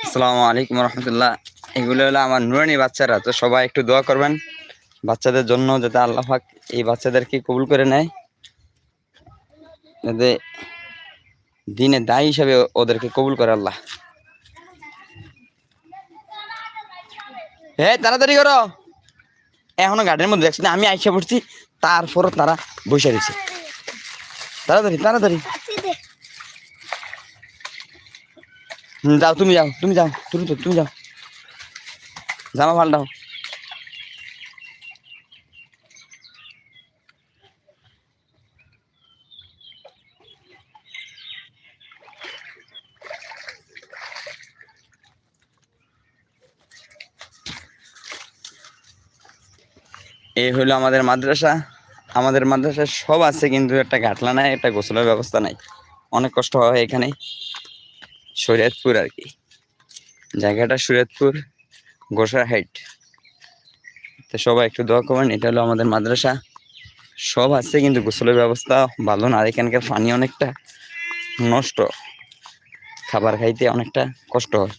আসসালামু আলাইকুম রহমতুল্লাহ। এগুলো হলো আমার নুরানি বাচ্চারা, তো সবাই একটু দোয়া করবেন বাচ্চাদের জন্য, যাতে আল্লাহ পাক এই বাচ্চাদেরকে কবুল করে নেয়, যাতে দিনে দায়ী হিসাবে ওদেরকে কবুল করে আল্লাহ। হ্যাঁ, তাড়াতাড়ি করো, এখনো গার্ডেনের মধ্যে দেখছি না, আমি আইসা পড়ছি, তারপরও তারা বসে রয়েছে। তাড়াতাড়ি তাড়াতাড়ি যাও, তুমি যাও, তুমি যাও, তুমি যাও, জামা পাল্টাও। এই হলো আমাদের মাদ্রাসা। আমাদের মাদ্রাসায় সব আছে, কিন্তু একটা ঘাটলা নাই, একটা গোসলের ব্যবস্থা নাই। অনেক কষ্ট হয় এখানে। শরীয়তপুর আর কি, জায়গাটা শরীয়তপুর গোসাইরহাট। তো সবাই একটু দোয়া করবেন। এটা হলো আমাদের মাদ্রাসা, সব আছে কিন্তু গোসলের ব্যবস্থা ভালো না। আর এখানকার পানি অনেকটা নষ্ট, খাবার খাইতে অনেকটা কষ্ট হয়।